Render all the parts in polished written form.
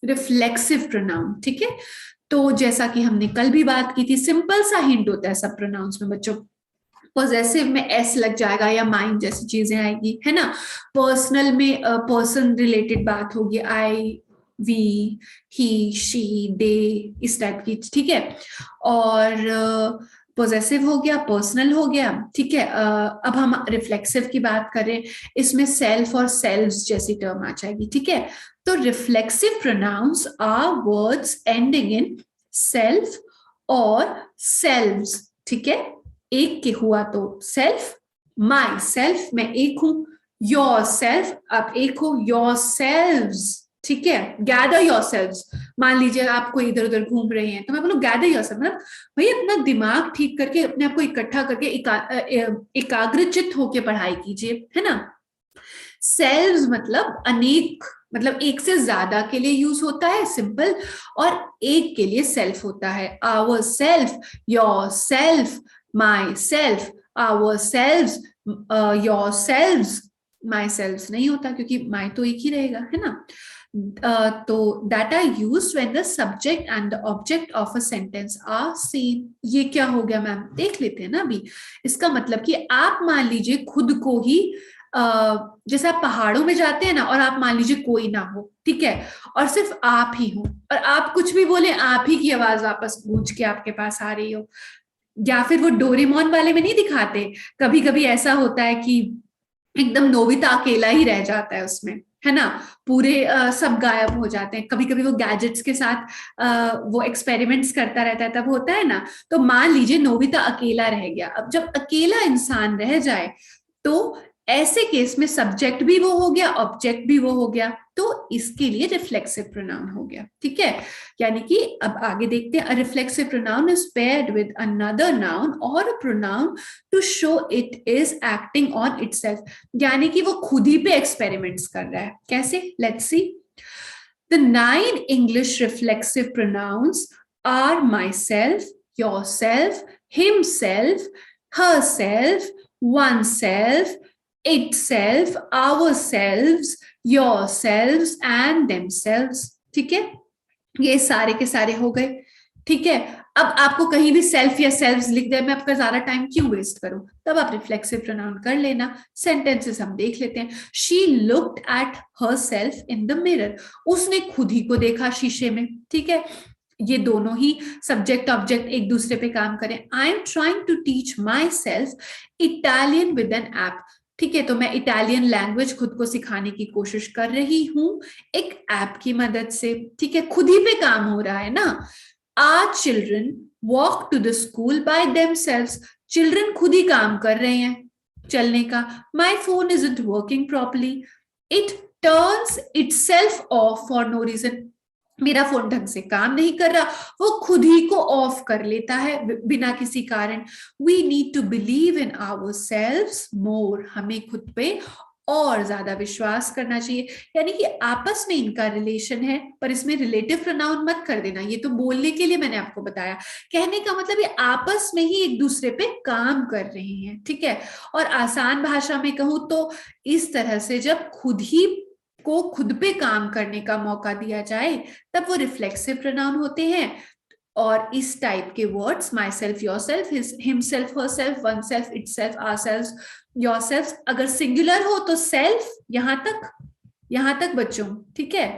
Reflexive pronoun, ठीक है। तो जैसा कि हमने कल भी बात की थी, सिंपल सा हिंट होता है सब प्रोनाउंस में बच्चों। पॉजेसिव में एस लग जाएगा या माइंड जैसी चीजें आएगी, है ना। पर्सनल में पर्सन रिलेटेड बात होगी, आई, वी, ही, शी, दे, इस टाइप की, ठीक है। और पॉजेसिव हो गया, पर्सनल हो गया, ठीक है। अब हम रिफ्लेक्सिव की बात करें, इसमें सेल्फ और सेल्व्स जैसी टर्म आ जाएगी, ठीक है। तो reflexive pronouns are words ending in self और सेल्व्स, ठीक है। एक के हुआ तो सेल्फ, माई सेल्फ, मैं एक हूं, योर सेल्फ, आप एक हो, योर सेल्व्स, ठीक है। गैदर योर सेल्व्स, मान लीजिए आप कोई इधर उधर घूम रहे हैं तो मैं बोलूं गैदर योर सेल्फ, मतलब भाई अपना दिमाग ठीक करके अपने आप को इकट्ठा करके एकाग्रचित होके पढ़ाई कीजिए, है ना। सेल्व्स मतलब अनेक, मतलब एक से ज्यादा के लिए यूज होता है सिंपल, और एक के लिए सेल्फ होता है, ourself, yourself, myself, ourselves, yourselves. Myselves नहीं होता क्योंकि माई तो एक ही रहेगा, है ना। तो that are used when the subject and the object of a sentence are same. ये क्या हो गया मैम, देख लेते हैं ना अभी। इसका मतलब कि आप मान लीजिए खुद को ही जैसे आप पहाड़ों में जाते हैं ना, और आप मान लीजिए कोई ना हो, ठीक है, और सिर्फ आप ही हो, और आप कुछ भी बोले आप ही की आवाज वापस गूंज के आपके पास आ रही हो। या फिर वो डोरेमोन वाले में नहीं दिखाते, कभी कभी ऐसा होता है कि एकदम नोबिता अकेला ही रह जाता है उसमें, है ना। पूरे सब गायब हो जाते हैं, कभी कभी वो गैजेट्स के साथ वो एक्सपेरिमेंट्स करता रहता है, तब होता है ना। तो मान लीजिए नोबिता अकेला रह गया, अब जब अकेला इंसान रह जाए तो ऐसे केस में सब्जेक्ट भी वो हो गया, ऑब्जेक्ट भी वो हो गया, तो इसके लिए रिफ्लेक्सिव प्रोनाउन हो गया, ठीक है। यानी कि अब आगे देखते हैं, reflexive pronoun is paired with another noun or a pronoun to show it is acting on itself, यानी कि वो खुद ही पे एक्सपेरिमेंट्स कर रहा है। कैसे, let's see. The 9 English reflexive pronouns are myself, yourself, himself, herself, oneself, itself, ourselves, yourselves and themselves, ठीक है। ये सारे के सारे हो गए, ठीक है। अब आपको कहीं भी सेल्फ या सेल्व्स लिख दे, मैं आपका ज्यादा टाइम क्यों वेस्ट करूं, तब आप रिफ्लेक्सिव प्रोनाउन कर लेना। सेंटेंसेस हम देख लेते हैं। She looked at her self in the mirror, उसने खुद ही को देखा शीशे में, ठीक है। ये दोनों ही सब्जेक्ट ऑब्जेक्ट एक दूसरे पे काम करें। I am trying to teach myself Italian with an app, ठीक है। तो मैं इटालियन लैंग्वेज खुद को सिखाने की कोशिश कर रही हूं एक ऐप की मदद से, ठीक है। खुद ही पे काम हो रहा है ना। Are children walk to the school by themselves, children खुद ही काम कर रहे हैं चलने का। My phone is it working properly, it turns itself off for no reason, मेरा फोन ढंग से काम नहीं कर रहा, वो खुद ही को ऑफ कर लेता है बिना किसी कारण। We need to believe in ourselves more, हमें खुद पे और ज्यादा विश्वास करना चाहिए। यानी कि आपस में इनका रिलेशन है, पर इसमें रिलेटिव प्रोनाउन मत कर देना, ये तो बोलने के लिए मैंने आपको बताया। कहने का मतलब ये आपस में ही एक दूसरे पे काम कर रहे हैं, ठीक है। और आसान भाषा में कहूं तो इस तरह से जब खुद ही को खुद पे काम करने का मौका दिया जाए तब वो रिफ्लेक्सिव प्रोनाउन होते हैं। और इस टाइप के words, my self, yourself, himself, herself, one self, itself, ourselves, yourself, अगर सिंगुलर हो तो सेल्फ, यहां तक बच्चों, ठीक है।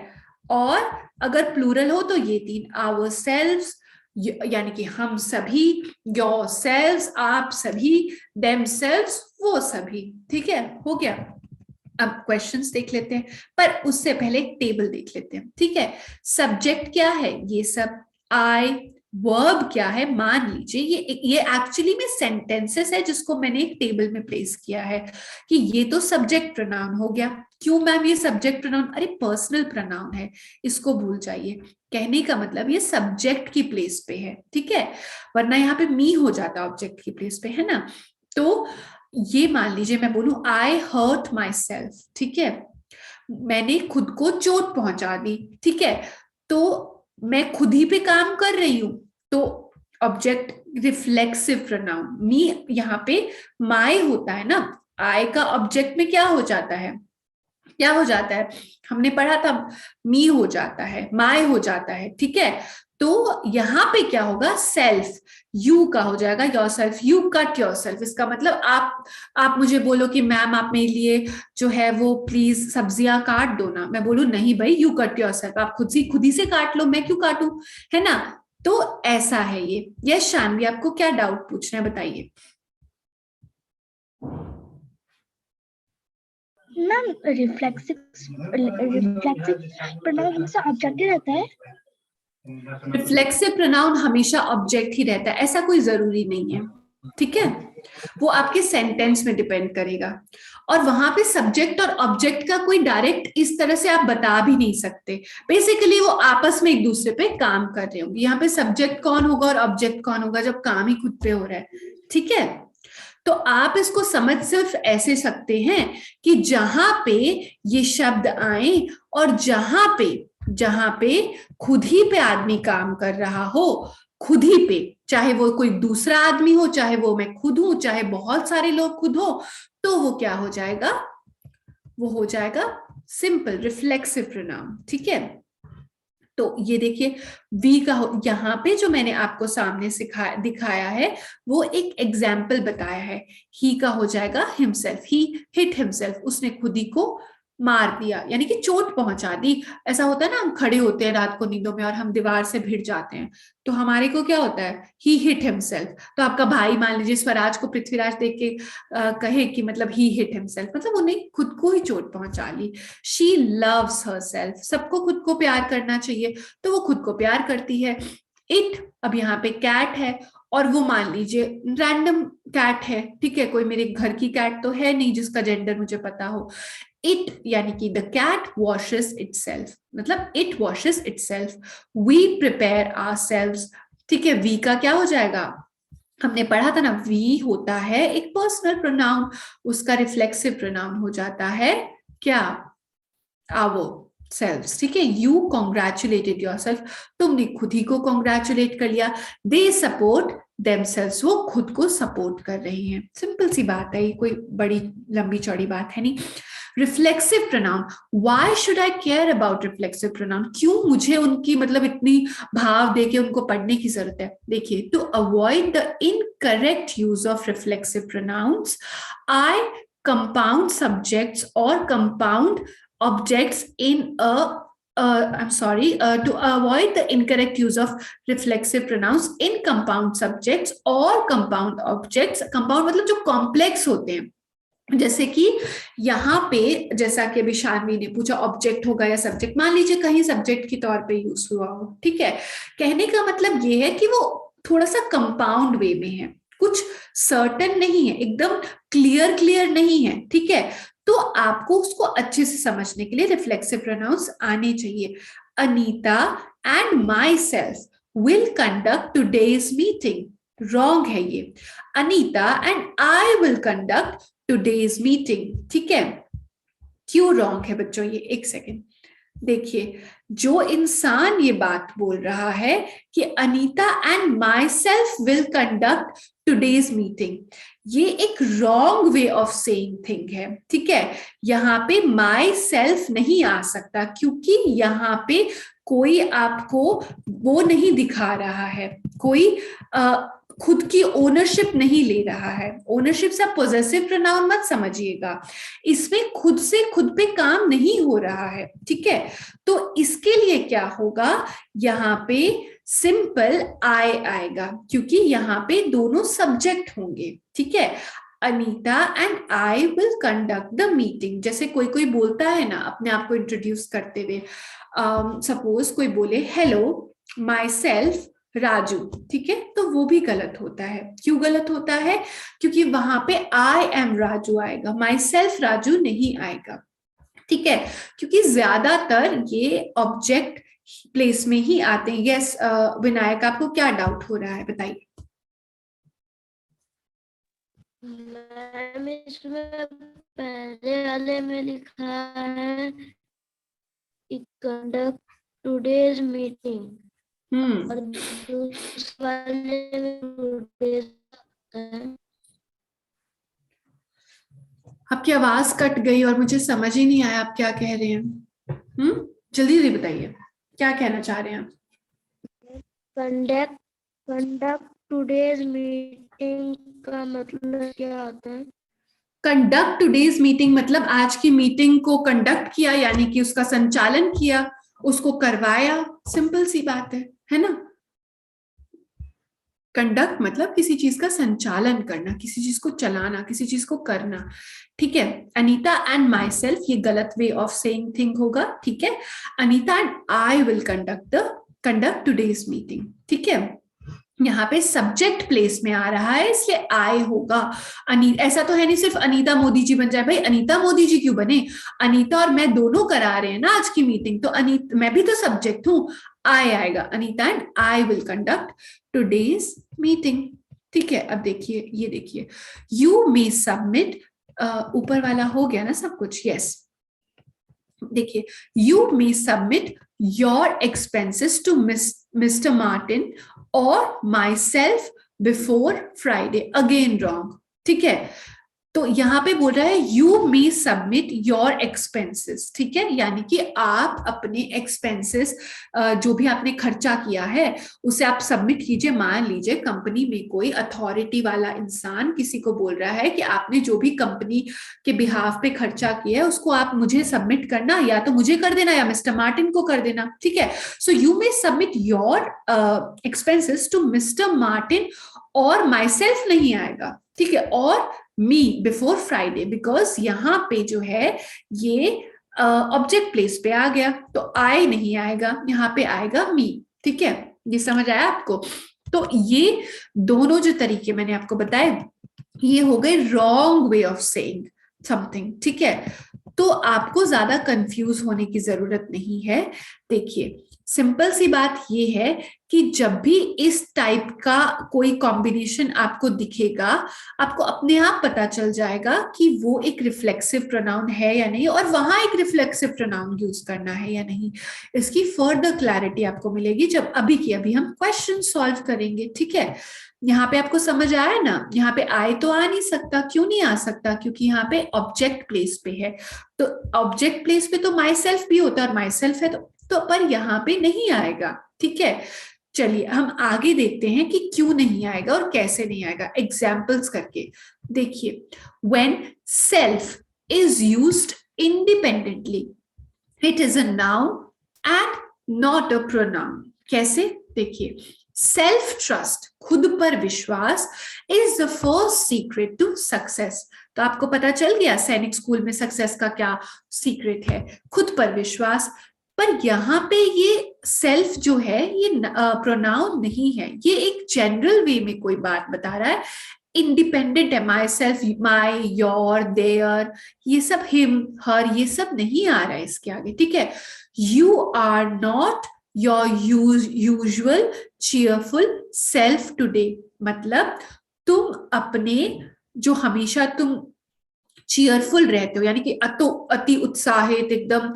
और अगर प्लूरल हो तो ये तीन, आवर सेल्व्स यानी कि हम सभी, योर सेल्व्स आप सभी, देम सेल्व्स वो सभी, ठीक है, हो गया। अब क्वेश्चंस देख लेते हैं, पर उससे पहले एक टेबल देख लेते हैं, ठीक है। सब्जेक्ट क्या है, ये सब आई, वर्ब क्या है, मान लीजिए ये एक्चुअली में सेंटेंसेस है जिसको मैंने एक टेबल में प्लेस किया है कि ये तो सब्जेक्ट प्रोनाउन हो गया। क्यों मैम ये सब्जेक्ट प्रोनाउन, अरे पर्सनल प्रोनाउन है, इसको भूल जाइए। कहने का मतलब ये सब्जेक्ट की प्लेस पे है, ठीक है, वरना यहाँ पे मी हो जाता ऑब्जेक्ट की प्लेस पे, है ना। तो ये मान लीजिए मैं बोलूं आई हर्ट माई सेल्फ, ठीक है, मैंने खुद को चोट पहुंचा दी, ठीक है। तो मैं खुद ही पे काम कर रही हूं, तो ऑब्जेक्ट रिफ्लेक्सिव प्रोनाउन, मी यहाँ पे माई होता है ना, आई का ऑब्जेक्ट में क्या हो जाता है, क्या हो जाता है, हमने पढ़ा था, मी हो जाता है, माय हो जाता है, ठीक है। तो यहाँ पे क्या होगा, सेल्फ, यू का हो जाएगा your self, you cut your self. इसका मतलब आप मुझे बोलो कि मैम आप मेरे लिए जो है वो प्लीज सब्जियां काट दो ना, मैं बोलूं नहीं भाई, यू कट योर सेल्फ, आप खुद ही से काट लो, मैं क्यों काटूं, है ना। तो ऐसा है ये। यस शानवी, आपको क्या डाउट पूछना है बताइए। मैम रिफ्लेक्सिव प्रोनाउन हमेशा ऑब्जेक्टिव रहता है। रिफ्लेक्सिव प्रोनाउन हमेशा ऑब्जेक्ट ही रहता है, ऐसा कोई जरूरी नहीं है, ठीक है। वो आपके सेंटेंस में डिपेंड करेगा, और वहां पे सब्जेक्ट और ऑब्जेक्ट का कोई डायरेक्ट इस तरह से आप बता भी नहीं सकते। बेसिकली वो आपस में एक दूसरे पे काम कर रहे होंगे। यहाँ पे सब्जेक्ट कौन होगा और ऑब्जेक्ट कौन होगा जब काम ही खुद पे हो रहा है, ठीक है। तो आप इसको समझ सिर्फ ऐसे सकते हैं कि जहां पे ये शब्द आए और जहां पे खुद ही पे आदमी काम कर रहा हो, खुद ही पे, चाहे वो कोई दूसरा आदमी हो, चाहे वो मैं खुद हूं, चाहे बहुत सारे लोग खुद हो, तो वो क्या हो जाएगा, वो हो जाएगा सिंपल रिफ्लेक्सिव प्रोनाउन, ठीक है। तो ये देखिए, वी का यहाँ पे जो मैंने आपको सामने दिखाया है, वो एक एग्जाम्पल बताया है। ही का हो जाएगा हिमसेल्फ, ही हिट हिमसेल्फ, उसने खुद ही को मार दिया, यानी कि चोट पहुंचा दी। ऐसा होता है ना, हम खड़े होते हैं रात को नींदों में और हम दीवार से भिड़ जाते हैं, तो हमारे को क्या होता है, ही हिट हिमसेल्फ। तो आपका भाई मान लीजिए स्वराज को पृथ्वीराज देख के कहे कि मतलब ही हिट हिमसेल्फ, मतलब उन्हें खुद को ही चोट पहुंचा ली। शी लव्स हर सेल्फ, सबको खुद को प्यार करना चाहिए, तो वो खुद को प्यार करती है। इट, अब यहाँ पे कैट है, और वो मान लीजिए रैंडम कैट है, ठीक है, कोई मेरे घर की कैट तो है नहीं जिसका जेंडर मुझे पता हो। इट यानी कि द कैट वॉशेस इटसेल्फ, मतलब it washes itself. We prepare ourselves, ठीक है। वी का क्या हो जाएगा, हमने पढ़ा था ना, वी होता है एक पर्सनल प्रोनाउन, उसका रिफ्लेक्सिव प्रोनाउन हो जाता है क्या, आवो सेल्व्स, ठीक है। यू कॉन्ग्रेचुलेटेड योरसेल्फ, तुमने खुद ही को कॉन्ग्रेचुलेट कर लिया। दे सपोर्ट देमसेल्व्स, वो खुद को सपोर्ट कर रही हैं। सिंपल सी बात है, ये कोई बड़ी लंबी चौड़ी बात है नहीं। Reflexive pronoun, why should I care about reflexive pronoun, क्यों मुझे उनकी मतलब इतनी भाव देके उनको पढ़ने की जरूरत है। देखिए, to avoid the incorrect use of reflexive pronouns, I compound subjects or compound objects in a I'm sorry, to avoid the incorrect use of reflexive pronouns in compound subjects or compound objects। compound मतलब जो complex होते हैं, जैसे कि यहाँ पे जैसा कि अभी शानवी ने पूछा, ऑब्जेक्ट होगा या सब्जेक्ट, मान लीजिए कहीं सब्जेक्ट के तौर पे यूज हुआ हो, ठीक है। कहने का मतलब ये है कि वो थोड़ा सा कंपाउंड वे में है, कुछ सर्टन नहीं है, एकदम क्लियर नहीं है, ठीक है। तो आपको उसको अच्छे से समझने के लिए रिफ्लेक्सिव प्रोनाउंस आने चाहिए। Anita and my self will conduct today's meeting, wrong है ये। Anita and I will conduct today's meeting, ठीक है। क्यों रॉन्ग है बच्चों ये, एक सेकेंड देखिए। जो इंसान ये बात बोल रहा है कि Anita and my self will conduct today's meeting, ये एक wrong way of saying thing है, ठीक है। यहाँ पे माई सेल्फ नहीं आ सकता, क्योंकि यहाँ पे कोई आपको वो नहीं दिखा रहा है, कोई खुद की ओनरशिप नहीं ले रहा है। ओनरशिप से आप पोजेसिव प्रोनाउन मत समझिएगा, इसमें खुद से खुद पे काम नहीं हो रहा है, ठीक है। तो इसके लिए क्या होगा, यहाँ पे सिंपल आई आएगा, क्योंकि यहाँ पे दोनों सब्जेक्ट होंगे, ठीक है। Anita and I will conduct the meeting, जैसे कोई कोई बोलता है ना अपने आप को इंट्रोड्यूस करते हुए, सपोज कोई बोले हेलो माई सेल्फ राजू, ठीक है, तो वो भी गलत होता है। क्यों गलत होता है, क्योंकि वहां पे आई एम राजू आएगा, माई सेल्फ राजू नहीं आएगा, ठीक है। क्योंकि ज्यादातर ये ऑब्जेक्ट प्लेस में ही आते हैं। यस विनायक, आपको क्या डाउट हो रहा है बताइए। मैम इसमें पहले वाले में लिखा है कंडक्ट टुडेज मीटिंग, और दूसरे वाले में टुडेज आपकी आवाज कट गई और मुझे समझ ही नहीं आया आप क्या कह रहे हैं। जल्दी जल्दी बताइए क्या कहना चाह रहे हैं आप। कंडक्ट कंडक्ट टुडेज मीटिंग का मतलब क्या होता है? कंडक्ट टुडेज मीटिंग मतलब आज की मीटिंग को कंडक्ट किया, यानी कि उसका संचालन किया, उसको करवाया। सिंपल सी बात है ना। कंडक्ट मतलब किसी चीज का संचालन करना, किसी चीज को चलाना, किसी चीज को करना। ठीक है। अनीता एंड माई सेल्फ, ये गलत वे ऑफ सेइंग थिंग होगा। ठीक है। Anita and I will conduct today's meeting. ठीक है। यहाँ पे सब्जेक्ट प्लेस में आ रहा है इसलिए आई होगा। ऐसा तो है नहीं सिर्फ अनीता मोदी जी बन जाए। भाई अनीता मोदी जी क्यों बने, अनीता और मैं दोनों करा रहे हैं ना आज की मीटिंग, तो अनीता मैं भी तो सब्जेक्ट हूं। आई आएगा। Anita and I will conduct today's meeting. ठीक है। अब देखिए, ये देखिए, यू मे सबमिट, ऊपर वाला हो गया ना सब कुछ। यस। देखिए, you may submit your expenses to mister Martin और myself before Friday. Again wrong. ठीक है। तो यहां पे बोल रहा है you may submit your expenses. ठीक है। यानी कि आप अपने एक्सपेंसेस, जो भी आपने खर्चा किया है उसे आप सबमिट कीजिए। मान लीजिए कंपनी में कोई अथॉरिटी वाला इंसान किसी को बोल रहा है कि आपने जो भी कंपनी के बिहाफ पे खर्चा किया है उसको आप मुझे सबमिट करना, या तो मुझे कर देना या मिस्टर मार्टिन को कर देना। ठीक है। So you may submit your expenses to mister Martin, और माई सेल्फ नहीं आएगा। ठीक है। और मी बिफोर फ्राइडे, बिकॉज यहां पे जो है ये ऑब्जेक्ट प्लेस पे आ गया, तो आई नहीं आएगा, यहां पे आएगा मी। ठीक है। ये समझ आया आपको। तो ये दोनों जो तरीके मैंने आपको बताए ये हो गए wrong way of saying something. ठीक है। तो आपको ज्यादा कंफ्यूज होने की जरूरत नहीं है। देखिए, सिंपल सी बात यह है कि जब भी इस टाइप का कोई कॉम्बिनेशन आपको दिखेगा, आपको अपने आप पता चल जाएगा कि वो एक रिफ्लेक्सिव प्रोनाउन है या नहीं, और वहां एक रिफ्लेक्सिव प्रोनाउन यूज करना है या नहीं। इसकी फर्दर क्लैरिटी आपको मिलेगी जब अभी की अभी हम क्वेश्चन सॉल्व करेंगे। ठीक है। यहाँ पे आपको समझ आया ना। यहाँ पे आए तो आ नहीं सकता, क्यों नहीं आ सकता, क्योंकि यहाँ पे ऑब्जेक्ट प्लेस पे है। तो ऑब्जेक्ट प्लेस पे तो माई सेल्फ भी होता है और माई सेल्फ है तो पर यहाँ पे नहीं आएगा। ठीक है। चलिए हम आगे देखते हैं कि क्यों नहीं आएगा और कैसे नहीं आएगा, एग्जाम्पल्स करके। देखिए, when self is used independently it is a noun and not a pronoun. कैसे? देखिए, सेल्फ ट्रस्ट, खुद पर विश्वास, is the first secret to success. तो आपको पता चल गया सैनिक स्कूल में सक्सेस का क्या सीक्रेट है, खुद पर विश्वास। पर यहाँ पे ये सेल्फ जो है ये प्रोनाउन नहीं है, ये एक जनरल वे में कोई बात बता रहा है। इंडिपेंडेंट है, myself, my, your, their, ये सब, हिम, हर, ये सब नहीं आ रहा है इसके आगे। ठीक है। You are not your usual cheerful self today, मतलब तुम अपने जो हमेशा तुम चीयरफुल रहते हो, यानी कि अति उत्साहित, एकदम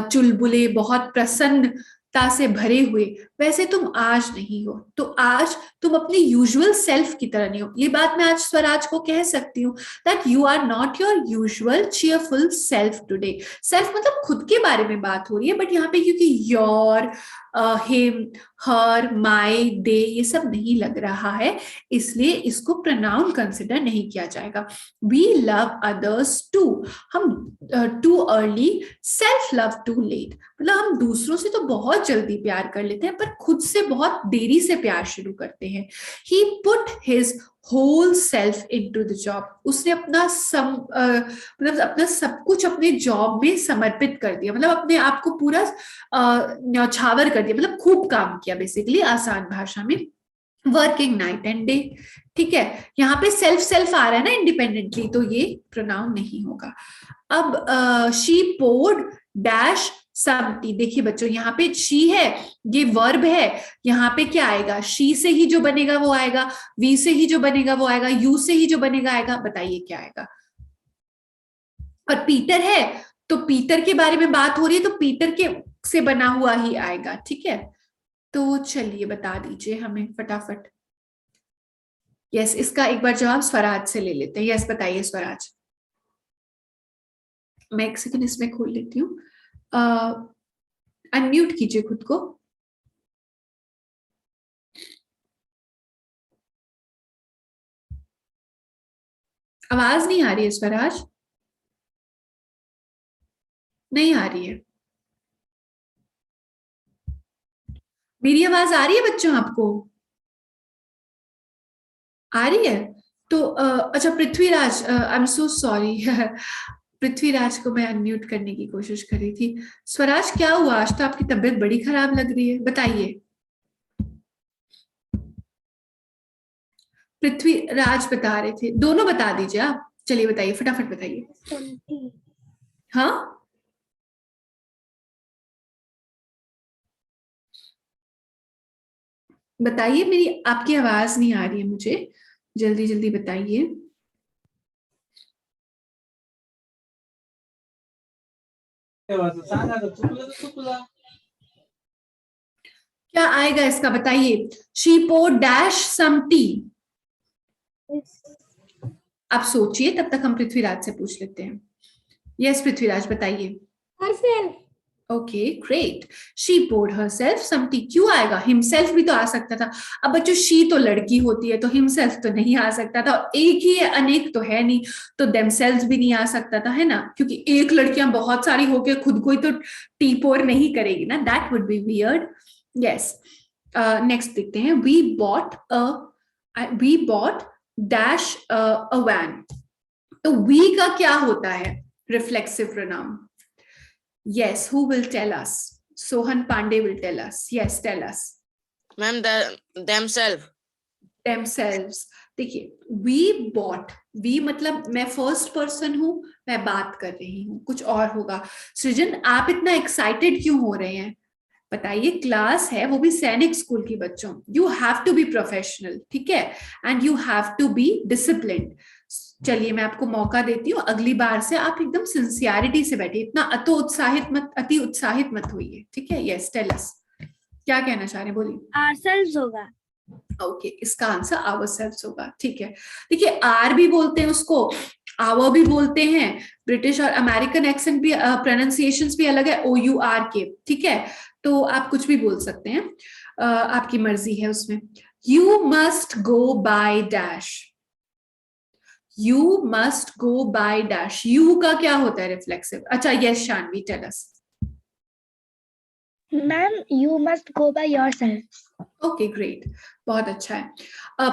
चुलबुले, बहुत प्रसन्नता से भरे हुए, वैसे तुम आज नहीं हो। तो आज तुम अपने यूजुअल सेल्फ की तरह नहीं हो। ये बात मैं आज स्वराज को कह सकती हूँ that you are not your usual cheerful self today. Self मतलब खुद के बारे में बात हो रही है, बट यहाँ पे क्योंकि योर, हिम, हर, माई, दे ये सब नहीं लग रहा है, इसलिए इसको प्रोनाउन कंसिडर नहीं किया जाएगा। वी लव अदर्स टू, हम too early, self love too late, मतलब हम दूसरों से तो बहुत जल्दी प्यार कर लेते हैं पर खुद से बहुत देरी से प्यार शुरू करते हैं। He put his whole self into the job, उसने अपना मतलब अपना सब कुछ अपने जॉब में समर्पित कर दिया, मतलब अपने आप को पूरा न्यौछावर कर दिया, मतलब खूब काम किया बेसिकली, आसान भाषा में। Working night and day. ठीक है। यहाँ पे सेल्फ सेल्फ आ रहा है ना इंडिपेंडेंटली, तो ये प्रोनाउन नहीं होगा। अब she poured dash some tea. देखिए बच्चों, यहाँ पे शी है, ये वर्ब है, यहाँ पे क्या आएगा, शी से ही जो बनेगा वो आएगा, वी से ही जो बनेगा वो आएगा, यू से ही जो बनेगा आएगा। बताइए क्या आएगा। और पीटर है तो पीटर के बारे में बात हो रही है तो पीटर के से बना हुआ ही आएगा। ठीक है। तो चलिए बता दीजिए हमें फटाफट। यस, इसका एक बार जवाब स्वराज से ले लेते हैं। यस बताइए स्वराज। मैं एक सेकंड इसमें खोल लेती हूँ। अनम्यूट कीजिए खुद को। आवाज नहीं आ रही है स्वराज, नहीं आ रही है। मेरी आवाज आ रही है बच्चों आपको? आ रही है? तो अच्छा Prithviraj, I am so sorry Prithviraj को मैं अनम्यूट करने की कोशिश कर रही थी। स्वराज क्या हुआ, आज तो आपकी तबीयत बड़ी खराब लग रही है, बताइए। पृथ्वीराज बता रहे थे, दोनों बता दीजिए आप। चलिए बताइए, फटाफट बताइए। हाँ, बताइए, मेरी आपकी आवाज नहीं आ रही है मुझे, जल्दी जल्दी बताइए। क्या आएगा इसका, बताइए। She poured dash some tea. आप सोचिए, तब तक हम पृथ्वीराज से पूछ लेते हैं। यस पृथ्वीराज बताइए। Okay great. She poured herself some tea, क्यों आएगा, हिमसेल्फ भी तो आ सकता था। अब बच्चों शी तो लड़की होती है, तो हिमसेल्फ तो नहीं आ सकता था, एक ही है, अनेक तो है नहीं, तो देमसेल्व्स भी नहीं आ सकता था, है ना, क्योंकि एक लड़कियां बहुत सारी होके खुद को ही तो टी पोर नहीं करेगी ना, that would be weird. Yes, next देखते हैं। We bought dash a van. तो वी का क्या होता है reflexive pronoun? Yes, who will tell us? Sohan Pandey will tell us. Yes, tell us. Ma'am, themselves. Themselves. देखिए, we bought, we मतलब मैं फर्स्ट पर्सन हूं, मैं बात कर रही हूँ, कुछ और होगा। सृजन, आप इतना एक्साइटेड क्यों हो रहे हैं, बताइए। क्लास है, वो भी सैनिक स्कूल की बच्चों। You have to be professional, ठीक है, and you have to be disciplined. चलिए मैं आपको मौका देती हूँ, अगली बार से आप एकदम सिंसियरिटी से बैठिए, इतना अति उत्साहित मत होइए, ठीक है। यस टेल अस, क्या कहना चाह रहे हैं, बोलिए। ourselves होगा। ओके, इसका आंसर आवरसेल्व्स होगा, ठीक है। देखिए, आर भी बोलते हैं उसको, आवर भी बोलते हैं, ब्रिटिश और अमेरिकन एक्सेंट भी, प्रोनाउंसिएशंस भी अलग है OUR के, ठीक है। तो आप कुछ भी बोल सकते हैं, आपकी मर्जी है उसमें। You must go by dash, you must go by dash, you का क्या होता है रिफ्लेक्सिव? अच्छा yes Shanvi tell us. Ma'am you must go by yourself. Okay great, बहुत अच्छा है।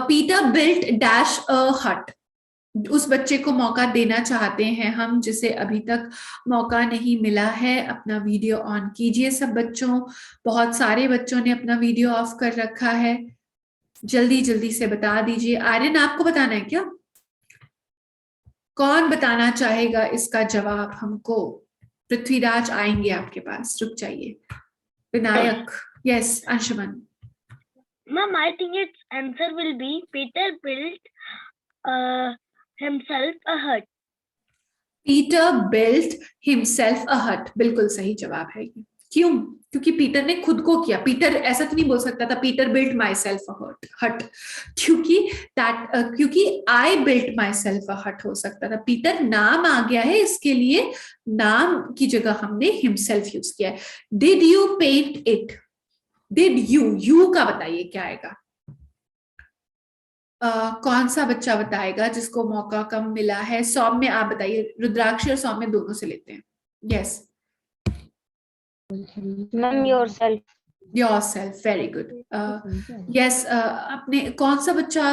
पीटर बिल्ट डैश अ हट, उस बच्चे को मौका देना चाहते हैं हम जिसे अभी तक मौका नहीं मिला है। अपना वीडियो ऑन कीजिए सब बच्चों, बहुत सारे बच्चों ने अपना वीडियो ऑफ कर रखा है, जल्दी जल्दी से बता दीजिए। आर्यन आपको बताना है क्या? कौन बताना चाहेगा इसका जवाब हमको? पृथ्वीराज आएंगे आपके पास, रुक जाइए। Vinayak, yes Anshuman. Ma'am, I think its answer will be Peter built himself a hut. Peter built himself a हट, बिल्कुल सही जवाब है ये। क्यों? क्योंकि पीटर ने खुद को किया। पीटर ऐसा तो नहीं बोल सकता था पीटर बिल्ट माई सेल्फ अ हट, क्योंकि आई बिल्ट माई सेल्फ अ हट हो सकता था। पीटर नाम आ गया है, इसके लिए नाम की जगह हमने हिमसेल्फ यूज किया है। Did you paint it, did you का बताइए क्या आएगा। कौन सा बच्चा बताएगा जिसको मौका कम मिला है? सौम्य आप बताइए, रुद्राक्ष और सौम्य दोनों से लेते हैं। Yes Ma'am, yourself. Yourself, very good. Yes, अपने कौन सा बच्चा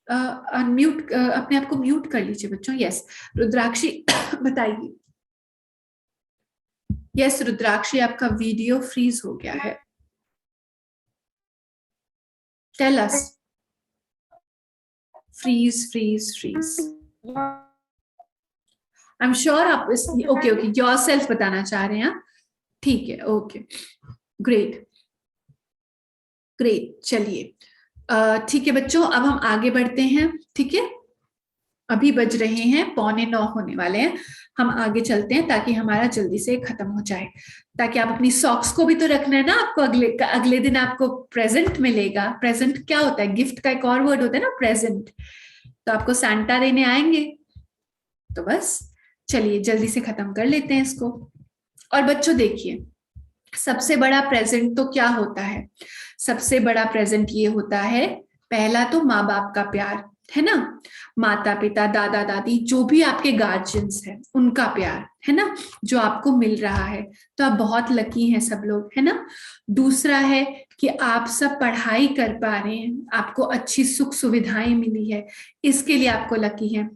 अनम्यूट, अपने आप को म्यूट कर लीजिए बच्चों। यस रुद्राक्षी बताइए। यस रुद्राक्षी, आपका वीडियो फ्रीज हो गया है, tell us. Freeze freeze freeze, I am sure आप इस, ओके ओके योरसेल्फ बताना चाह रहे हैं, ठीक है, ओके ग्रेट ग्रेट। चलिए ठीक है बच्चों, अब हम आगे बढ़ते हैं, ठीक है। अभी बज रहे हैं 8:45 होने वाले हैं, हम आगे चलते हैं ताकि हमारा जल्दी से खत्म हो जाए, ताकि आप अपनी सॉक्स को भी तो रखना है ना आपको। अगले दिन आपको प्रेजेंट मिलेगा। प्रेजेंट क्या होता है? गिफ्ट का एक और वर्ड होता है ना, प्रेजेंट। तो आपको सैंटा देने आएंगे, तो बस चलिए जल्दी से खत्म कर लेते हैं इसको। और बच्चों देखिए, सबसे बड़ा प्रेजेंट तो क्या होता है? सबसे बड़ा प्रेजेंट ये होता है, पहला तो माँ बाप का प्यार, है ना, माता पिता दादा दादी जो भी आपके गार्जियंस हैं उनका प्यार, है ना, जो आपको मिल रहा है, तो आप बहुत लकी हैं सब लोग, है ना। दूसरा है कि आप सब पढ़ाई कर पा रहे हैं, आपको अच्छी सुख सुविधाएं मिली है, इसके लिए आपको लकी हैं।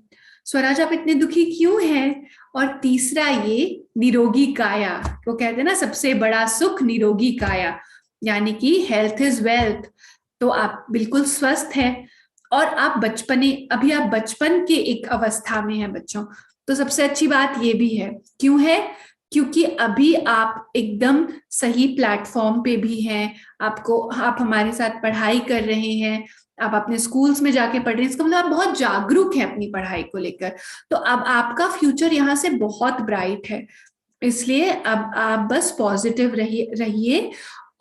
स्वराज आप इतने दुखी क्यों हैं? और तीसरा ये निरोगी काया, वो कहते हैं ना सबसे बड़ा सुख निरोगी काया, यानी कि हेल्थ इज वेल्थ, तो आप बिल्कुल स्वस्थ हैं। और आप अभी आप बचपन के एक अवस्था में हैं बच्चों, तो सबसे अच्छी बात ये भी है। क्यों है? क्योंकि अभी आप एकदम सही प्लेटफॉर्म पे भी हैं, आप हमारे साथ पढ़ाई कर रहे हैं, आप अपने स्कूल्स में जाके पढ़ रहे हैं, इसका मतलब आप बहुत जागरूक हैं अपनी पढ़ाई को लेकर, तो अब आपका फ्यूचर यहाँ से बहुत ब्राइट है। इसलिए अब आप बस पॉजिटिव रहिए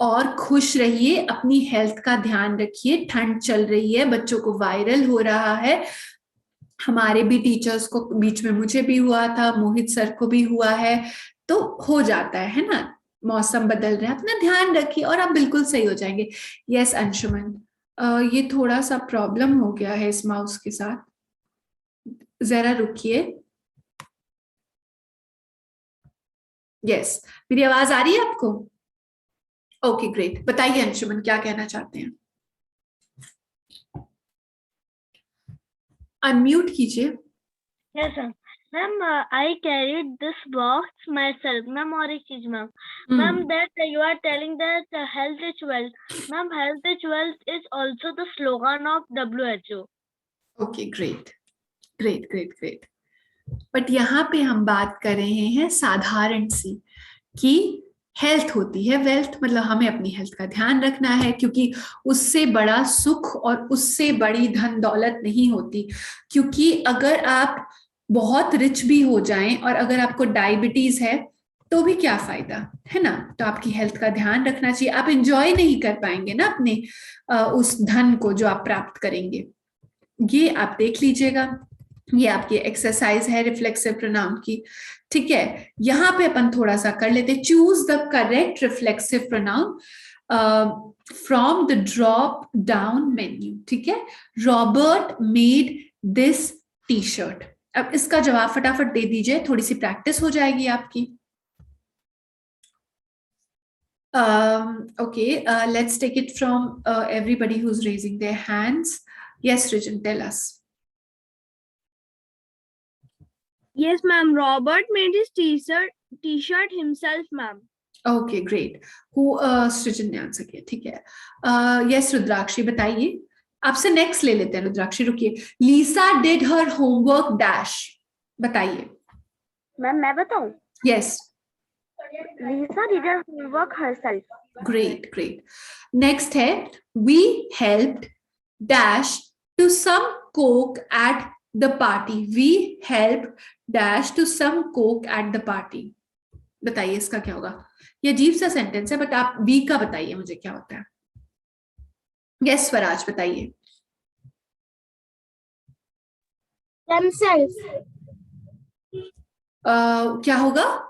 और खुश रहिए, अपनी हेल्थ का ध्यान रखिए। ठंड चल रही है, बच्चों को वायरल हो रहा है, हमारे भी टीचर्स को बीच में, मुझे भी हुआ था, मोहित सर को भी हुआ है, तो हो जाता है ना, मौसम बदल रहा है, अपना ध्यान रखिए और आप बिल्कुल सही हो जाएंगे। यस अंशुमन, ये थोड़ा सा प्रॉब्लम हो गया है इस माउस के साथ, जरा रुकिए। यस, मेरी आवाज आ रही है आपको? ओके ग्रेट, बताइए अंशुमन क्या कहना चाहते हैं, अनम्यूट कीजिए। Yes, sir. Ma'am, I carried this box myself. Ma'am, और एक चीज ma'am, ma'am that you are telling that health is wealth. Ma'am, health is wealth is also the slogan of WHO. Okay great great great great. But यहाँ पे हम बात कर रहे हैं साधारण सी, कि हेल्थ होती है वेल्थ, मतलब हमें अपनी हेल्थ का ध्यान रखना है, क्योंकि उससे बड़ा सुख और उससे बड़ी धन दौलत नहीं होती। क्योंकि अगर आप बहुत रिच भी हो जाएं और अगर आपको डायबिटीज है तो भी क्या फायदा, है ना। तो आपकी हेल्थ का ध्यान रखना चाहिए, आप एंजॉय नहीं कर पाएंगे ना अपने उस धन को जो आप प्राप्त करेंगे। ये आप देख लीजिएगा, ये आपकी एक्सरसाइज है रिफ्लेक्सिव प्रोनाउन की, ठीक है। यहां पे अपन थोड़ा सा कर लेते, choose the correct reflexive pronoun from the drop down menu, ठीक है। Robert made this T shirt, अब इसका जवाब फटाफट दे दीजिए, थोड़ी सी प्रैक्टिस हो जाएगी आपकी। Okay, let's take it from everybody who's raising their hands. Yes, Rijan, tell us. Yes, ma'am. Robert made his t-shirt himself, ma'am. Okay, great. Who सृजन ने आंसर किया, ठीक है। Yes, रुद्राक्षी बताइए, आपसे नेक्स्ट ले लेते हैं रुद्राक्षी, रुकिए। Lisa did her homework dash, बताइए। मैम मैं बताऊं? Yes, Lisa did her homework herself. Great great. Next है, we helped dash to some coke at the party, we help dash to some coke at the party, बताइए इसका क्या होगा। ये अजीब सा सेंटेंस है, बट आप वी का बताइए मुझे क्या होता है। यस स्वराज बताइए। Themselves. क्या होगा?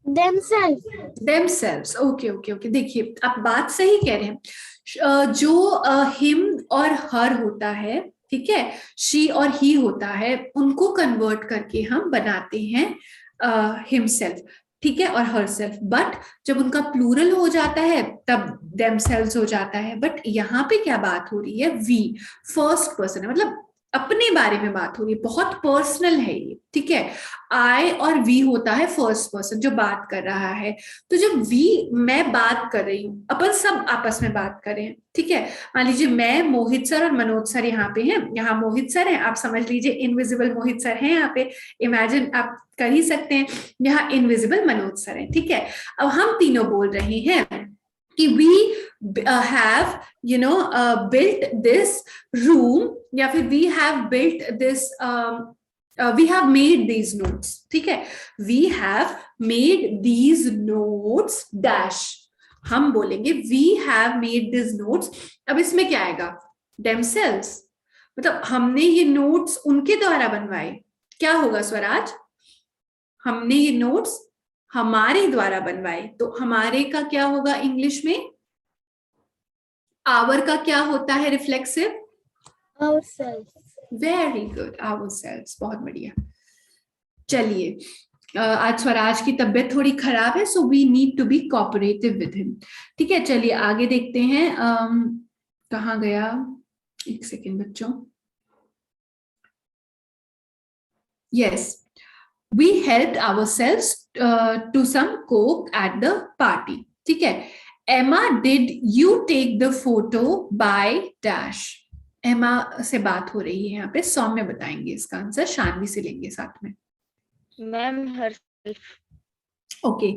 Themselves. themselves, okay okay okay. देखिए आप बात सही कह रहे हैं, जो हिम और हर होता है, ठीक है, शी और ही होता है, उनको कन्वर्ट करके हम बनाते हैं हिमसेल्फ, ठीक है, और हर सेल्फ। बट जब उनका प्लूरल हो जाता है तब themselves हो जाता है। बट यहाँ पे क्या बात हो रही है, वी फर्स्ट पर्सन है, मतलब अपने बारे में बात हो रही है, बहुत पर्सनल है ये, ठीक है। आई और वी होता है फर्स्ट पर्सन जो बात कर रहा है, तो जब वी, मैं बात कर रही हूँ, अपन सब आपस में बात कर रहे हैं, ठीक है। मान लीजिए मैं, मोहित सर और मनोज सर यहाँ पे हैं, यहाँ मोहित सर हैं, आप समझ लीजिए इनविजिबल मोहित सर हैं यहाँ पे, इमेजिन आप कर ही सकते हैं, यहाँ इनविजिबल मनोज सर हैं, ठीक है। अब हम तीनों बोल रहे हैं कि we have built this room, या फिर we have built this we have made these notes, ठीक है। we have made these notes dash, हम बोलेंगे we have made these notes। अब इसमें क्या आएगा, themselves, मतलब हमने ये नोट्स उनके द्वारा बनवाए, क्या होगा स्वराज? हमने ये नोट्स हमारे द्वारा बनवाए, तो हमारे का क्या होगा इंग्लिश में? आवर का क्या होता है reflexive? Ourselves. Very good, ourselves, बहुत बढ़िया। चलिए, आज स्वराज की तबीयत थोड़ी खराब है, so we need to be cooperative with him. ठीक है, चलिए आगे देखते हैं। कहाँ गया? एक सेकेंड बच्चों। Yes, we helped ourselves to some coke at the party. ठीक है, Emma did you take the photo by dash? Emma से बात हो रही है यहाँ पे, सौम्य बताएंगे इसका आंसर, शानवी से लेंगे साथ में। Ma'am, herself. Okay,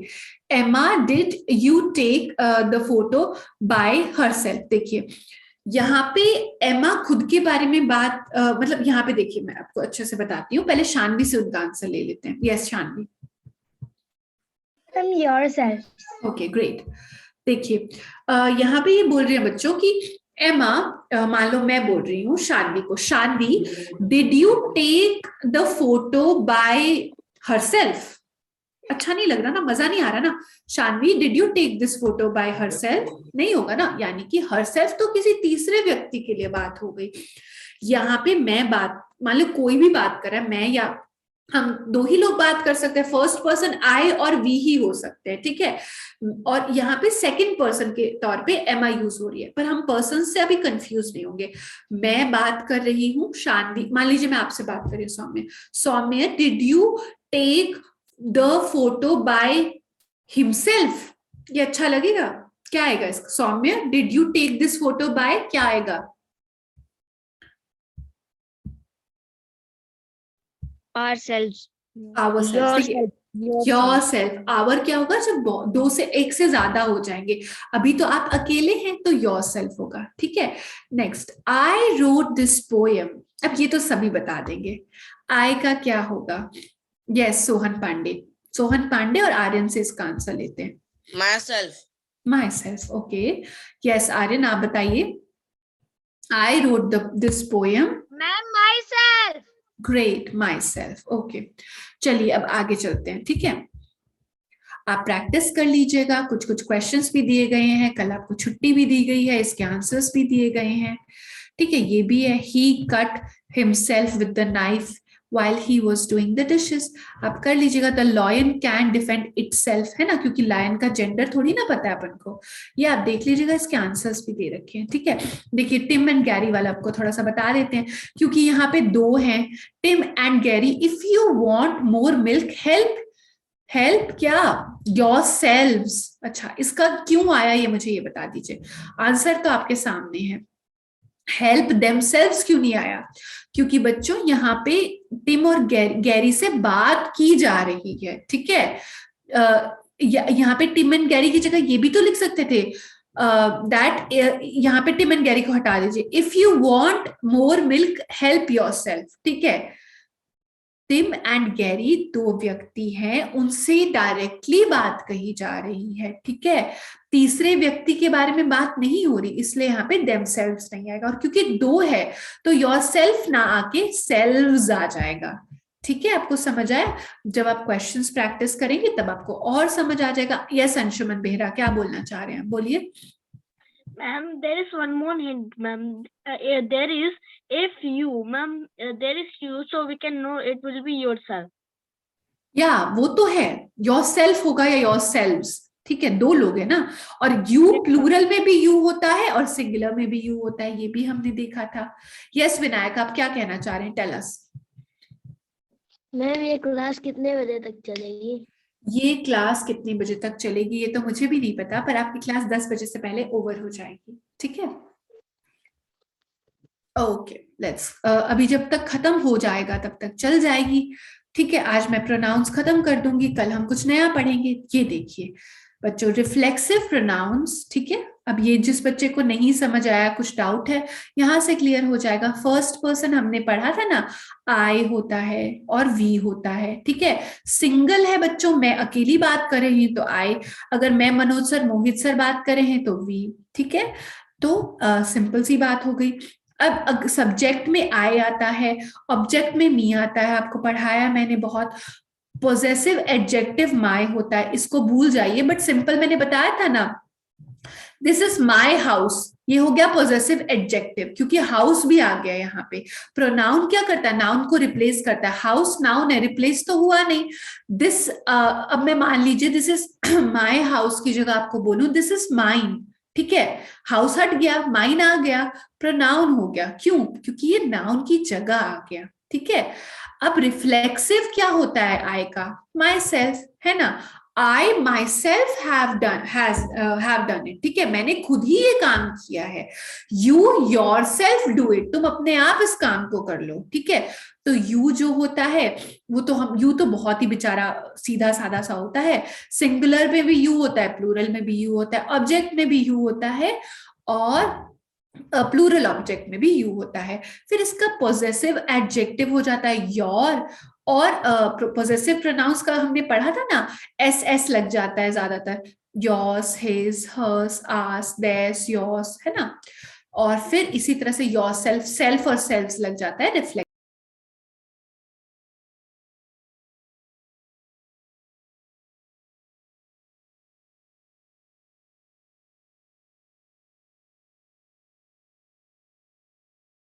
Emma did you take the photo by herself? देखिए यहाँ पे एमा खुद के बारे में बात मतलब यहाँ पे देखिए, मैं आपको अच्छे से बताती हूँ, पहले शानवी से उनका आंसर ले लेते हैं। Yes Shanvi. Yourself. Okay great. देखिए यहाँ पे ये बोल रहे हैं बच्चों कि एमा, मान लो मैं बोल रही हूँ शानवी को, Shanvi did you take the photo by herself? अच्छा नहीं लग रहा ना, मजा नहीं आ रहा ना। Shanvi did you take this photo by herself? नहीं होगा ना, यानी कि हरसेल्फ तो किसी तीसरे व्यक्ति के लिए बात हो गई। यहाँ पे मैं बात, मान लो कोई भी बात कर रहा है, मैं या हम दो ही लोग बात कर सकते हैं, फर्स्ट पर्सन आई और वी ही हो सकते हैं। ठीक है, और यहाँ पे सेकंड पर्सन के तौर पे एमा यूज हो रही है, पर हम पर्सन से अभी कंफ्यूज नहीं होंगे। मैं बात कर रही हूँ शानवी, मान लीजिए मैं आपसे बात कर रही हूँ Saumya, Saumya did you take the photo by himself? ये अच्छा लगेगा? क्या आएगा इसका? Saumya did you take this photo by, क्या आएगा? Ourselves. Ourselves. योरसेल्फ, आवर क्या होगा जब दो से एक से ज्यादा हो जाएंगे। अभी तो आप अकेले हैं तो योरसेल्फ होगा। ठीक है, next, I wrote this poem. अब ये तो सभी बता देंगे, आई का क्या होगा? यस सोहन पांडे। सोहन पांडे और आर्यन से इसका आंसर लेते हैं। Myself. Myself. Okay, yes Aryan आप बताइए। I wrote this poem. Ma'am, myself. Great, myself. Okay, चलिए अब आगे चलते हैं। ठीक है, आप प्रैक्टिस कर लीजिएगा, कुछ कुछ क्वेश्चंस भी दिए गए हैं, कल आपको छुट्टी भी दी गई है, इसके आंसर्स भी दिए गए हैं। ठीक है, ये भी है, he cut himself with the knife while he was doing the dishes। आप कर लीजिएगा। The lion can defend itself, है ना, क्योंकि lion का जेंडर थोड़ी ना पता है अपन को। ये आप देख लीजिएगा, इसके आंसर्स भी दे रखे हैं। ठीक है, देखिए टिम एंड गैरी वाला आपको थोड़ा सा बता देते हैं, क्योंकि यहाँ पे दो हैं, Tim and Gary. If you want more milk help, help क्या? योरसेल्व्स। अच्छा, इसका क्यों आया ये मुझे ये बता दीजिए। आंसर तो आपके सामने है, हेल्प देमसेल्व्स क्यों नहीं आया? क्योंकि बच्चों यहाँ पे टिम और गैरी से बात की जा रही है। ठीक है, यहाँ पे टिम एंड गैरी की जगह ये भी तो लिख सकते थे दैट, यहाँ पे टिम एंड गैरी को हटा दीजिए, if you want more milk help yourself. ठीक है, टिम एंड गैरी दो व्यक्ति हैं, उनसे डायरेक्टली बात कही जा रही है। ठीक है, तीसरे व्यक्ति के बारे में बात नहीं हो रही, इसलिए यहाँ पे देमसेल्व्स नहीं आएगा। और क्योंकि दो है तो योरसेल्फ ना आके सेल्व्स आ जाएगा। ठीक है, आपको समझ आया? जब आप क्वेश्चंस प्रैक्टिस करेंगे तब आपको और समझ आ जाएगा। यस अंशुमन बेहरा, क्या बोलना चाह रहे हैं, बोलिए। Ma'am, there is one more hint, ma'am. There is if you, ma'am, there is you, so we can know it will be yourself. या वो तो है, योरसेल्फ होगा या योरसेल्व्स। ठीक है, दो लोग है ना, और यू प्लूरल में भी यू होता है और सिंगुलर में भी यू होता है, ये भी हमने देखा था। यस विनायक, आप क्या कहना चाह रहे हैं, टेल अस। मैम ये क्लास कितने बजे तक चलेगी? ये क्लास कितने बजे तक चलेगी ये तो मुझे भी नहीं पता, पर आपकी क्लास 10 बजे से पहले ओवर हो जाएगी। ठीक है, ओके लेट्स, अभी जब तक खत्म हो जाएगा तब तक चल जाएगी। ठीक है, आज मैं प्रोनाउंस खत्म कर दूंगी, कल हम कुछ नया पढ़ेंगे। ये देखिए बच्चों, रिफ्लेक्सिव प्रोनाउंस। ठीक है, अब ये जिस बच्चे को नहीं समझ आया, कुछ डाउट है, यहां से क्लियर हो जाएगा। फर्स्ट पर्सन हमने पढ़ा था ना, आई होता है और वी होता है। ठीक है, सिंगल है बच्चों, मैं अकेली बात कर रही हूं तो आई, अगर मैं मनोज सर मोहित सर बात कर रहे हैं तो वी। ठीक है, तो सिंपल सी बात हो गई। अब सब्जेक्ट में आई आता है, ऑब्जेक्ट में मी आता है, आपको पढ़ाया मैंने बहुत। पोजेसिव एडजेक्टिव माय होता है, इसको भूल जाइए, बट सिंपल मैंने बताया था ना, दिस इज माय हाउस, ये हो गया पोजेसिव एडजेक्टिव, क्योंकि हाउस भी आ गया यहाँ पे। प्रोनाउन क्या करता है, नाउन को रिप्लेस करता है, हाउस नाउन है, रिप्लेस तो हुआ नहीं। दिस अब मैं मान लीजिए दिस इज माय हाउस की जगह आपको बोलूं दिस इज माइन, ठीक है, हाउस हट गया, माइन आ गया, प्रोनाउन हो गया, क्यों, क्योंकि ये नाउन की जगह आ गया, ठीक है। अब रिफ्लेक्सिव क्या होता है आई का, माई सेल्फ, है ना, I myself have done it, ठीक है, मैंने खुद ही ये काम किया है। You yourself do it, तुम अपने आप इस काम को कर लो, ठीक है। तो you जो होता है वो तो you तो बहुत ही बेचारा सीधा साधा सा होता है, सिंगुलर में भी you होता है, प्लूरल में भी you होता है, ऑब्जेक्ट में भी you होता है, और प्लूरल ऑब्जेक्ट में भी यू होता है। फिर इसका पोजेसिव एडजेक्टिव हो जाता है योर, और पोजेसिव प्रोनाउंस का हमने पढ़ा था ना, एस एस लग जाता है ज्यादातर, योर्स, हिज, हर्स, आस, देयर्स, योर्स, है ना। और फिर इसी तरह से योर सेल्फ, सेल्फ और सेल्फ्स लग जाता है रिफ्लेक्ट